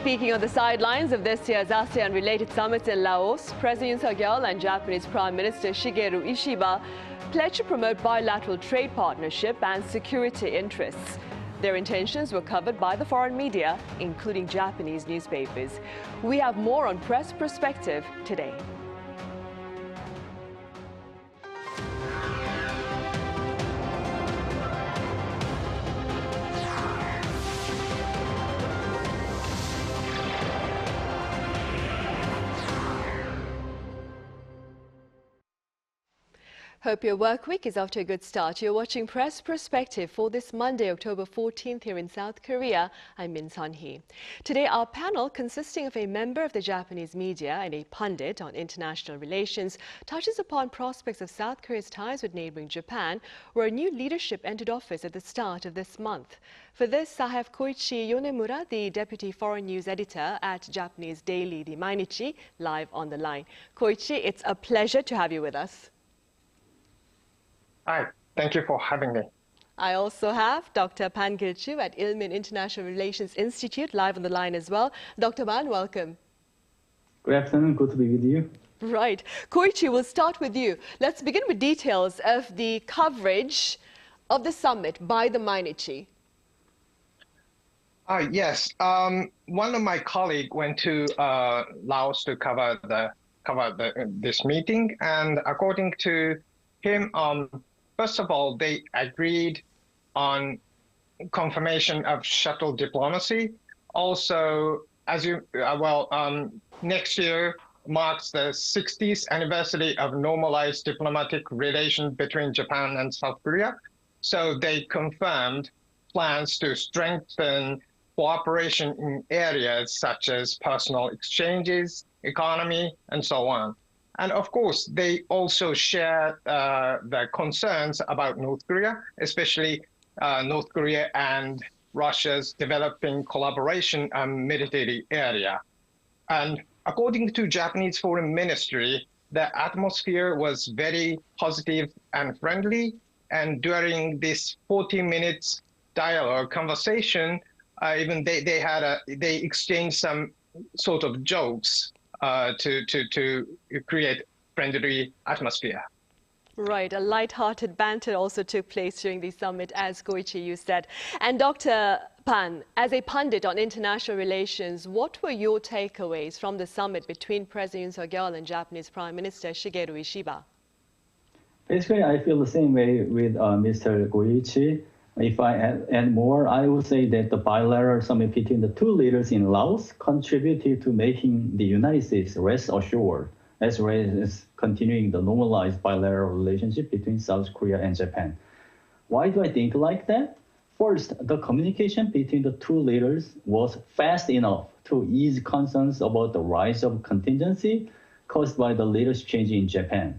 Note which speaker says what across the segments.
Speaker 1: Speaking on the sidelines of this year's ASEAN-related summit in Laos, President Yeol and Japanese Prime Minister Shigeru Ishiba pledged to promote bilateral trade partnership and security interests. Their intentions were covered by the foreign media, including Japanese newspapers. We have more on Press Perspective today. Hope your work week is off to a good start. You're watching Press Perspective for this Monday, October 14th here in South Korea. I'm Min Sunhee. Today, our panel, consisting of a member of the Japanese media and a pundit on international relations, touches upon prospects of South Korea's ties with neighboring Japan, where a new leadership entered office at the start of this month. For this, I have Koichi Yonemura, the Deputy Foreign News Editor at Japanese daily The Mainichi, live on the line. Koichi, it's a pleasure to have you with us.
Speaker 2: Hi, thank you for having me.
Speaker 1: I also have Dr. Pan Gil-chu at Ilmin International Relations Institute, live on the line as well. Dr. Pan, welcome.
Speaker 3: Good afternoon, good to be with you.
Speaker 1: Right. Koichi, we'll start with you. Let's begin with details of the coverage of the summit by the Mainichi.
Speaker 2: Yes, one of my colleagues went to Laos to cover this meeting, and according to him, first of all, they agreed on confirmation of shuttle diplomacy. Also, as you next year marks the 60th anniversary of normalized diplomatic relations between Japan and South Korea. So they confirmed plans to strengthen cooperation in areas such as personal exchanges, economy, and so on. And of course, they also share the concerns about North Korea, especially North Korea and Russia's developing collaboration in military area. And according to Japanese Foreign Ministry, the atmosphere was very positive and friendly. And during this 40 minutes dialogue conversation, even they exchanged some sort of jokes to create friendly atmosphere.
Speaker 1: Right, a light-hearted banter also took place during the summit, as Koichi, you said. And Dr. Pan, as a pundit on international relations, what were your takeaways from the summit between President Yeol and Japanese Prime Minister Shigeru Ishiba?
Speaker 3: Basically, I feel the same way with Mr. Koichi. If I add more, I would say that the bilateral summit between the two leaders in Laos contributed to making the United States rest assured, as well as continuing the normalized bilateral relationship between South Korea and Japan. Why do I think like that? First, the communication between the two leaders was fast enough to ease concerns about the rise of contingency caused by the latest change in Japan.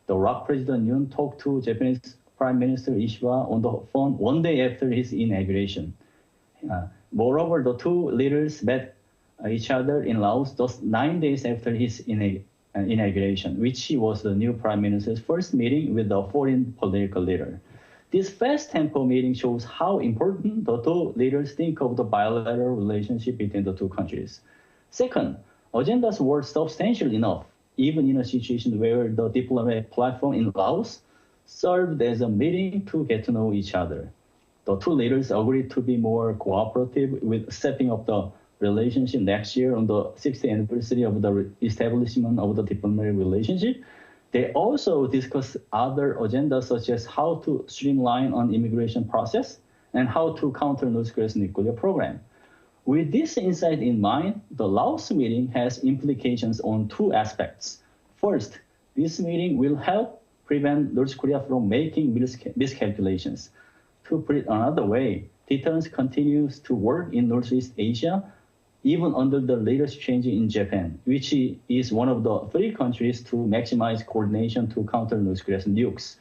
Speaker 3: The ROC President Yoon talked to Japanese Prime Minister Ishiba on the phone one day after his inauguration. Moreover, the two leaders met each other in Laos just 9 days after his inauguration, which was the new Prime Minister's first meeting with a foreign political leader. This fast tempo meeting shows how important the two leaders think of the bilateral relationship between the two countries. Second, agendas were substantial enough, even in a situation where the diplomatic platform in Laos served as a meeting to get to know each other. The two leaders agreed to be more cooperative with setting up the relationship next year on the 60th anniversary of the establishment of the diplomatic relationship. They also discussed other agendas such as how to streamline an immigration process and how to counter North Korea's nuclear program. With this insight in mind, the Laos meeting has implications on two aspects. First, this meeting will help prevent North Korea from making miscalculations. To put it another way, deterrence continues to work in Northeast Asia, even under the latest change in Japan, which is one of the three countries to maximize coordination to counter North Korea's nukes.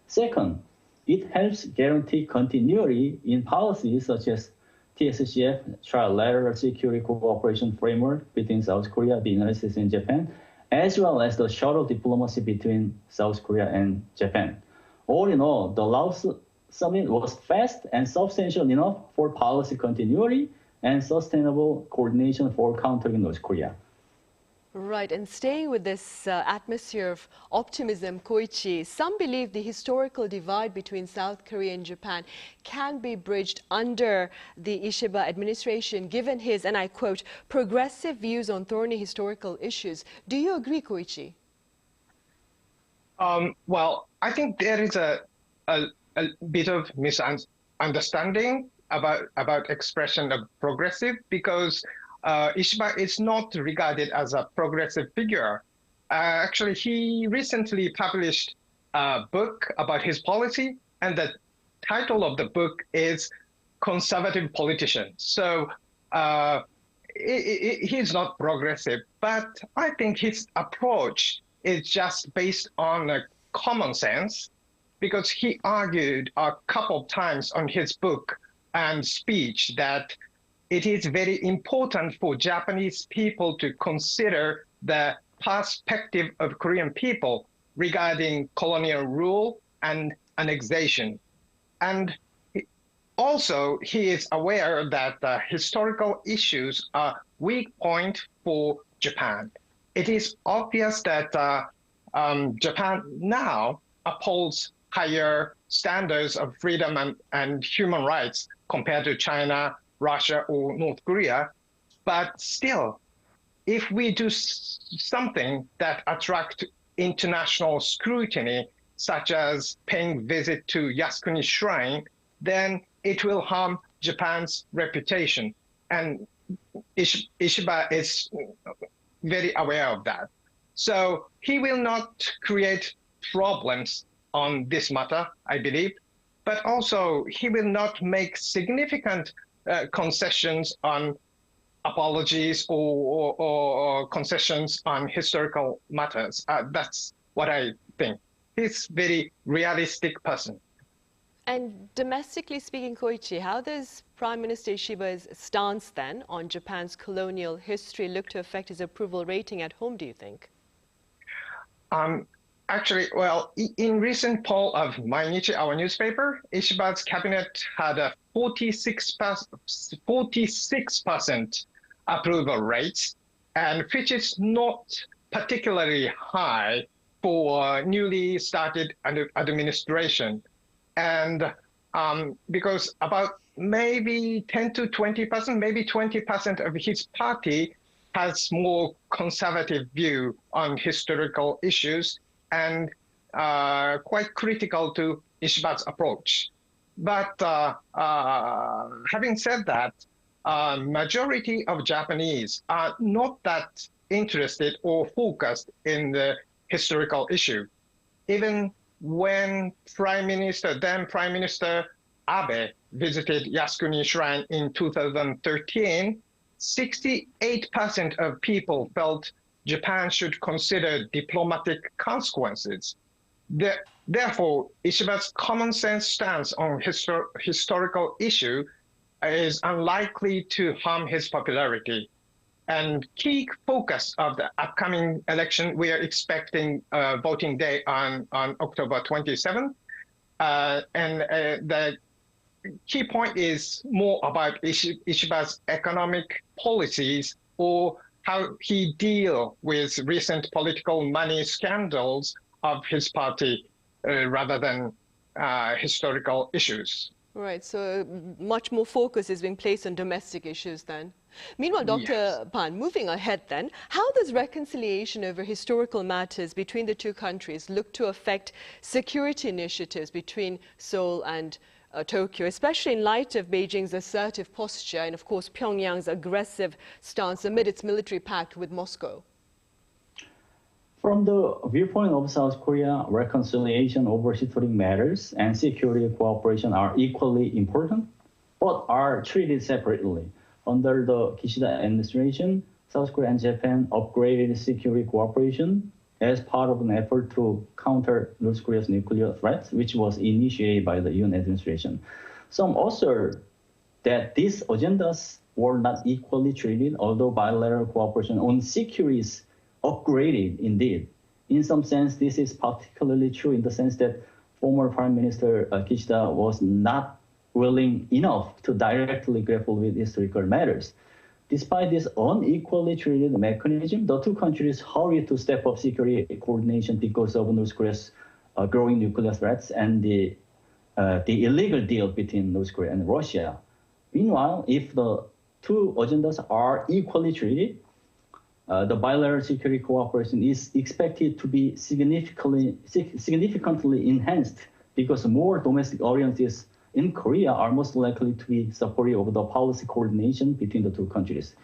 Speaker 3: Second, it helps guarantee continuity in policies such as TSCF, Trilateral Security Cooperation Framework between South Korea, the United States, and Japan, as well as the shuttle diplomacy between South Korea and Japan. All in all, the Laos summit was fast and substantial enough for policy continuity and sustainable coordination for countering North Korea.
Speaker 1: Right, and staying with this atmosphere of optimism, Koichi, some believe the historical divide between South Korea and Japan can be bridged under the Ishiba administration, given his, and I quote, progressive views on thorny historical issues. Do you agree, Koichi?
Speaker 2: Well, I think there is a bit of misunderstanding about expression of progressive, because Ishiba is not regarded as a progressive figure. Actually, he recently published a book about his policy, and the title of the book is Conservative Politician. So he's not progressive, but I think his approach is just based on common sense, because he argued a couple of times on his book and speech that it is very important for Japanese people to consider the perspective of Korean people regarding colonial rule and annexation. And also, he is aware that the historical issues are weak point for Japan. It is obvious that Japan now upholds higher standards of freedom and human rights compared to China, Russia, or North Korea. But still, if we do something that attracts international scrutiny, such as paying visit to Yasukuni Shrine, then it will harm Japan's reputation. And Ishiba is very aware of that. So he will not create problems on this matter, I believe, but also he will not make significant concessions on apologies or concessions on historical matters. That's what I think. He's a very realistic person.
Speaker 1: And domestically speaking, Koichi, how does Prime Minister Ishiba's stance then on Japan's colonial history look to affect his approval rating at home, do you think?
Speaker 2: Actually, well, in recent poll of Mainichi, our newspaper, Ishiba's cabinet had a 46% approval rate, and which is not particularly high for newly started administration. And because about maybe 10 to 20%, maybe 20% of his party has more conservative view on historical issues and quite critical to Ishiba's approach. But having said that, majority of Japanese are not that interested or focused in the historical issue. Even when then Prime Minister Abe visited Yasukuni Shrine in 2013, 68% of people felt Japan should consider diplomatic consequences. Therefore, Ishiba's common sense stance on historical issue is unlikely to harm his popularity. And key focus of the upcoming election, we are expecting voting day on October 27th. And the key point is more about Ishiba's economic policies, or how he deal with recent political money scandals of his party rather than historical issues.
Speaker 1: Right, so much more focus is being placed on domestic issues then. Meanwhile, Dr.
Speaker 2: Yes.
Speaker 1: Pan, moving ahead then, how does reconciliation over historical matters between the two countries look to affect security initiatives between Seoul and Tokyo, especially in light of Beijing's assertive posture and, of course, Pyongyang's aggressive stance amid its military pact with Moscow?
Speaker 3: From the viewpoint of South Korea, reconciliation over historic matters and security cooperation are equally important, but are treated separately. Under the Kishida administration, South Korea and Japan upgraded security cooperation as part of an effort to counter North Korea's nuclear threat, which was initiated by the Yoon administration. Some assert that these agendas were not equally treated, although bilateral cooperation on security is upgraded indeed. In some sense, this is particularly true in the sense that former Prime Minister Kishida was not willing enough to directly grapple with historical matters. Despite this unequally treated mechanism, the two countries hurry to step up security coordination because of North Korea's growing nuclear threats and the illegal deal between North Korea and Russia. Meanwhile, if the two agendas are equally treated, the bilateral security cooperation is expected to be significantly enhanced because more domestic audiences in Korea are most likely to be supportive of the policy coordination between the two countries.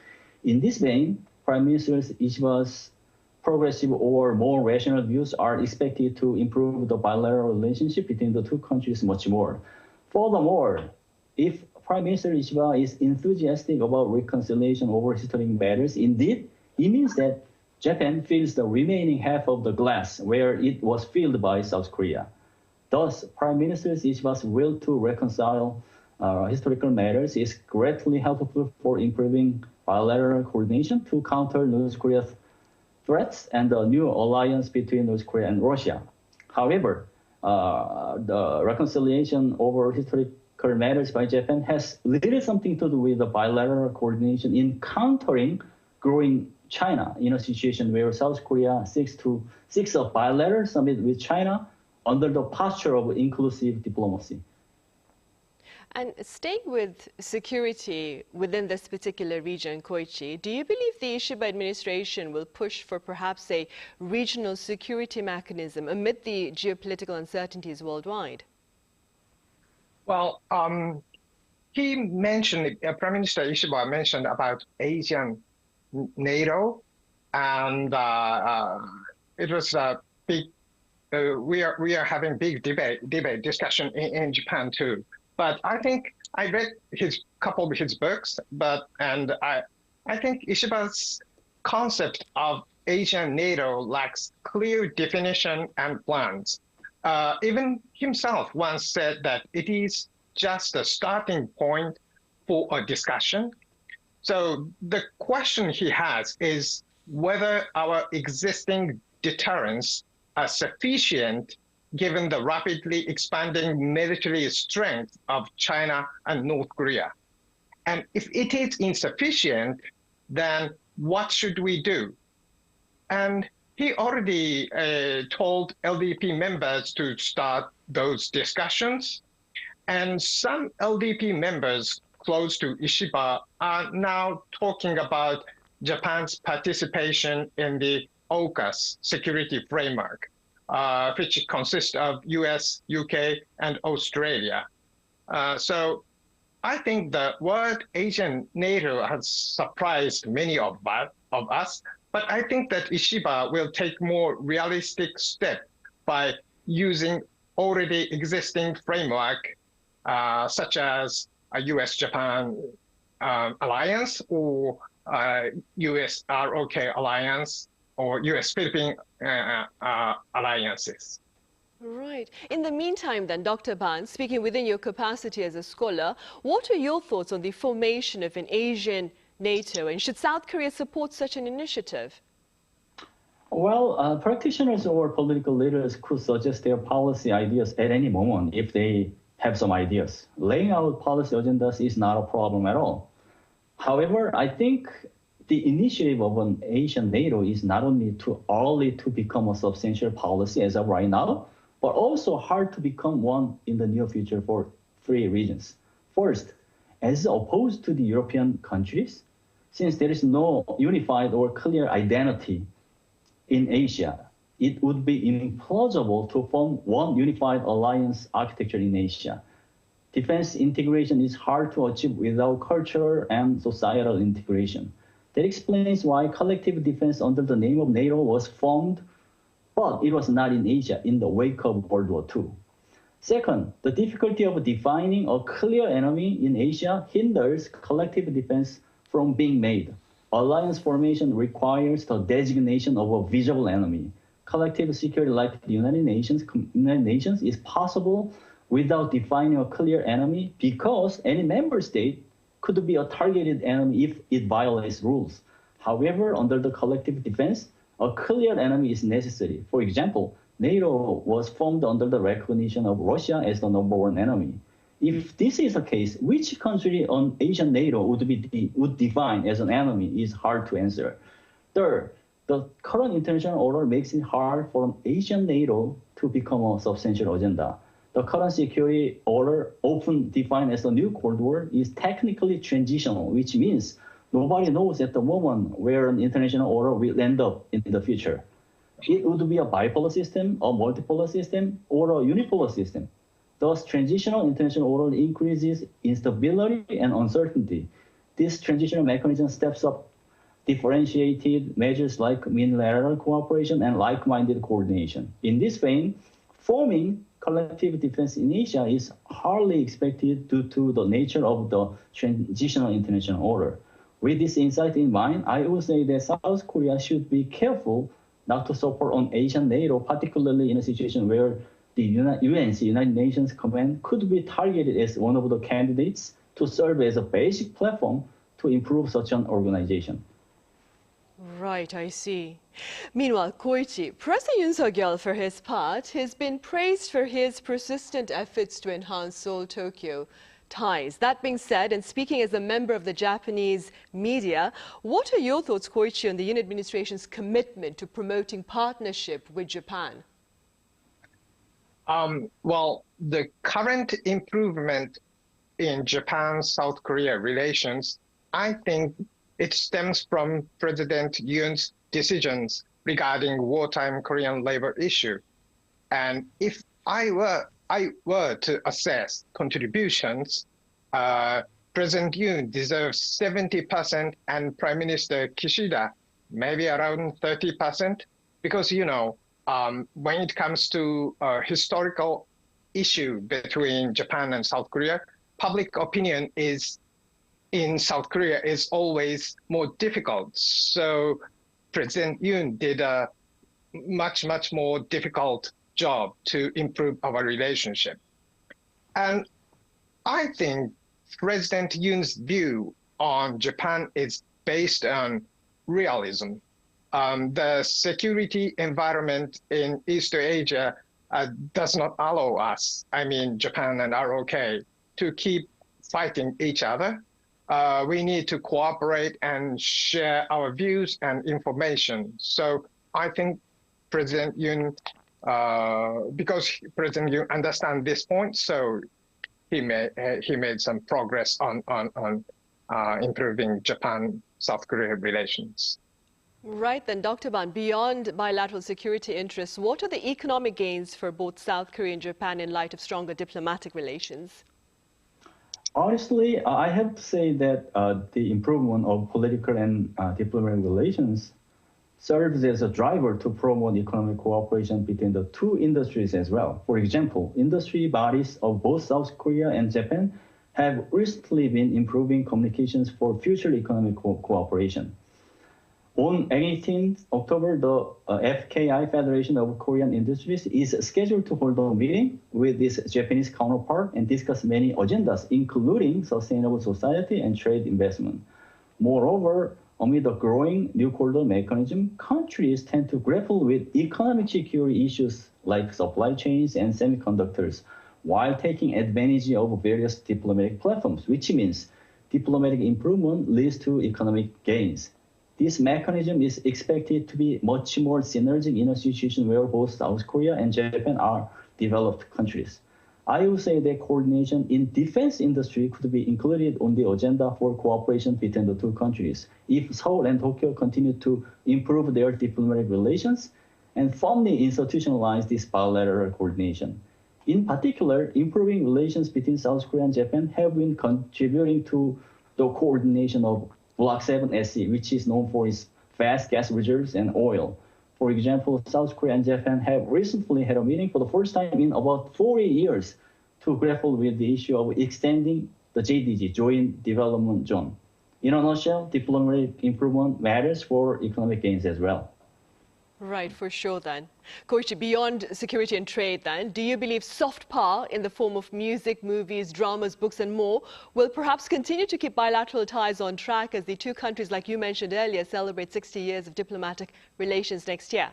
Speaker 3: In this vein, Prime Minister Ishiba's progressive or more rational views are expected to improve the bilateral relationship between the two countries much more. Furthermore, if Prime Minister Ishiba is enthusiastic about reconciliation over historic matters, indeed, it means that Japan fills the remaining half of the glass where it was filled by South Korea. Thus, Prime Minister Ishiba's will to reconcile historical matters is greatly helpful for improving bilateral coordination to counter North Korea's threats and the new alliance between North Korea and Russia. However, the reconciliation over historical matters by Japan has little something to do with the bilateral coordination in countering growing China in a situation where South Korea seeks a bilateral summit with China under the posture of inclusive diplomacy.
Speaker 1: And staying with security within this particular region, Koichi, do you believe the Ishiba administration will push for perhaps a regional security mechanism amid the geopolitical uncertainties worldwide?
Speaker 2: Well, he mentioned, Prime Minister Ishiba mentioned about ASEAN NATO, and it was a big. We are having big debate discussion in Japan too. But I think I read couple of his books, and I think Ishiba's concept of Asian NATO lacks clear definition and plans. Even himself once said that it is just a starting point for a discussion. So the question he has is whether our existing deterrents are sufficient given the rapidly expanding military strength of China and North Korea. And if it is insufficient, then what should we do? And he already told LDP members to start those discussions. And some LDP members close to Ishiba are now talking about Japan's participation in the AUKUS security framework, which consists of US, UK, and Australia. So I think the word Asian NATO has surprised many of us, but I think that Ishiba will take more realistic step by using already existing framework, such as a US-Japan alliance or US-ROK alliance or US-Philippine alliances.
Speaker 1: Right. In the meantime then, Dr. Ban, speaking within your capacity as a scholar, what are your thoughts on the formation of an Asian NATO, and should South Korea support such an initiative?
Speaker 3: Well, practitioners or political leaders could suggest their policy ideas at any moment if they have some ideas. Laying out policy agendas is not a problem at all. However, I think the initiative of an Asian NATO is not only too early to become a substantial policy as of right now, but also hard to become one in the near future for three reasons. First, as opposed to the European countries, since there is no unified or clear identity in Asia, it would be implausible to form one unified alliance architecture in Asia. Defense integration is hard to achieve without cultural and societal integration. That explains why collective defense under the name of NATO was formed, but it was not in Asia in the wake of World War II. Second, the difficulty of defining a clear enemy in Asia hinders collective defense from being made. Alliance formation requires the designation of a visible enemy. Collective security like the United Nations is possible without defining a clear enemy because any member state could be a targeted enemy if it violates rules. However, under the collective defense, a clear enemy is necessary. For example, NATO was formed under the recognition of Russia as the number one enemy. If this is the case, which country on Asian NATO would define as an enemy is hard to answer. Third, the current international order makes it hard for an Asian NATO to become a substantial agenda. The current security order, often defined as the new Cold War, is technically transitional, which means nobody knows at the moment where an international order will end up in the future. It would be a bipolar system, a multipolar system, or a unipolar system. Thus, transitional international order increases instability and uncertainty. This transitional mechanism steps up differentiated measures like bilateral cooperation and like-minded coordination. In this vein, forming collective defense in Asia is hardly expected due to the nature of the transitional international order. With this insight in mind, I would say that South Korea should be careful not to support on Asian NATO, particularly in a situation where the UNC, United Nations Command, could be targeted as one of the candidates to serve as a basic platform to improve such an organization.
Speaker 1: Right, I see. Meanwhile, Koichi, President Yoon Suk-yeol, for his part, has been praised for his persistent efforts to enhance Seoul-Tokyo ties. That being said, and speaking as a member of the Japanese media, what are your thoughts, Koichi, on the Yoon administration's commitment to promoting partnership with Japan?
Speaker 2: Well, the current improvement in Japan-South Korea relations, I think it stems from President Yoon's decisions regarding wartime Korean labor issue. And if I were to assess contributions, President Yoon deserves 70% and Prime Minister Kishida maybe around 30%, because, you know, when it comes to a historical issue between Japan and South Korea, public opinion in South Korea is always more difficult. So President Yoon did a much more difficult job to improve our relationship. And I think President Yoon's view on Japan is based on realism. The security environment in East Asia does not allow us, I mean Japan and ROK, to keep fighting each other. We need to cooperate and share our views and information. So I think President Yoon, because President Yoon understands this point, so he made some progress on improving Japan-South Korea relations.
Speaker 1: Right then, Dr. Ban, beyond bilateral security interests, what are the economic gains for both South Korea and Japan in light of stronger diplomatic relations?
Speaker 3: Honestly, I have to say that the improvement of political and diplomatic relations serves as a driver to promote economic cooperation between the two industries as well. For example, industry bodies of both South Korea and Japan have recently been improving communications for future economic cooperation. On 18th October, the FKI, Federation of Korean Industries, is scheduled to hold a meeting with its Japanese counterpart and discuss many agendas, including sustainable society and trade investment. Moreover, amid the growing new corridor mechanism, countries tend to grapple with economic security issues like supply chains and semiconductors, while taking advantage of various diplomatic platforms, which means diplomatic improvement leads to economic gains. This mechanism is expected to be much more synergic in a situation where both South Korea and Japan are developed countries. I would say that coordination in defense industry could be included on the agenda for cooperation between the two countries if Seoul and Tokyo continue to improve their diplomatic relations and firmly institutionalize this bilateral coordination. In particular, improving relations between South Korea and Japan have been contributing to the coordination of Block 7SC, which is known for its vast gas reserves and oil. For example, South Korea and Japan have recently had a meeting for the first time in about 40 years to grapple with the issue of extending the JDG, Joint Development Zone. In a nutshell, diplomatic improvement matters for economic gains as well.
Speaker 1: Right, for sure then. Koichi, beyond security and trade then, do you believe soft power in the form of music, movies, dramas, books and more will perhaps continue to keep bilateral ties on track as the two countries, like you mentioned earlier, celebrate 60 years of diplomatic relations next year?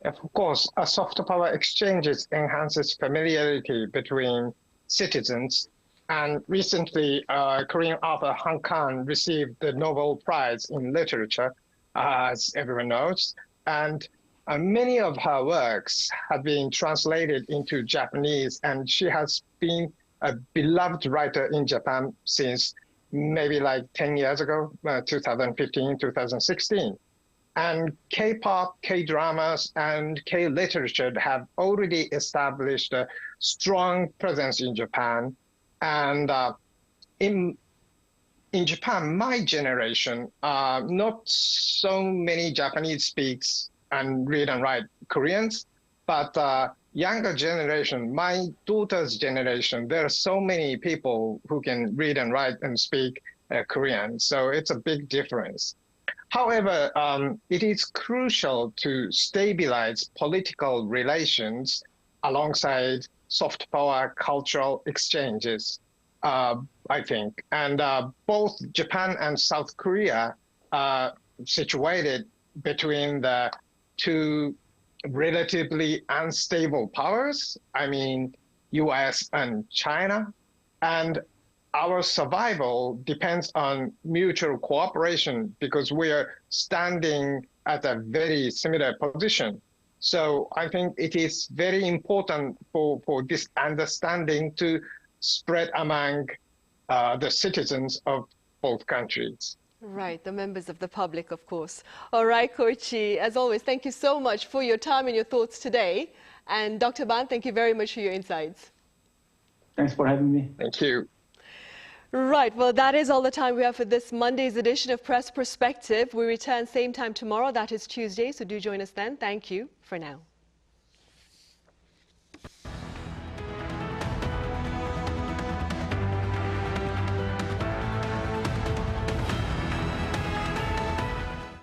Speaker 2: Of course, soft power exchanges enhances familiarity between citizens. And recently, Korean author Han Kang received the Nobel Prize in Literature, as everyone knows. And many of her works have been translated into Japanese, and she has been a beloved writer in Japan since maybe like 10 years ago, 2015, 2016. And K-pop, K-dramas, and K-literature have already established a strong presence in Japan. And in Japan, my generation, not so many Japanese speaks and read and write Koreans, but younger generation, my daughter's generation, there are so many people who can read and write and speak Korean. So it's a big difference. However, it is crucial to stabilize political relations alongside soft power cultural exchanges, I think. And both Japan and South Korea are situated between the two relatively unstable powers, I mean, US and China. And our survival depends on mutual cooperation because we are standing at a very similar position. So I think it is very important for this understanding to spread among the citizens of both countries.
Speaker 1: Right, the members of the public, of course. All right, Koichi, as always, thank you so much for your time and your thoughts today. And Dr. Ban, thank you very much for your insights.
Speaker 3: Thanks for having me.
Speaker 2: Thank you.
Speaker 1: Right, well, that is all the time we have for this Monday's edition of Press Perspective. We return same time tomorrow, that is Tuesday, so do join us then. Thank you for now.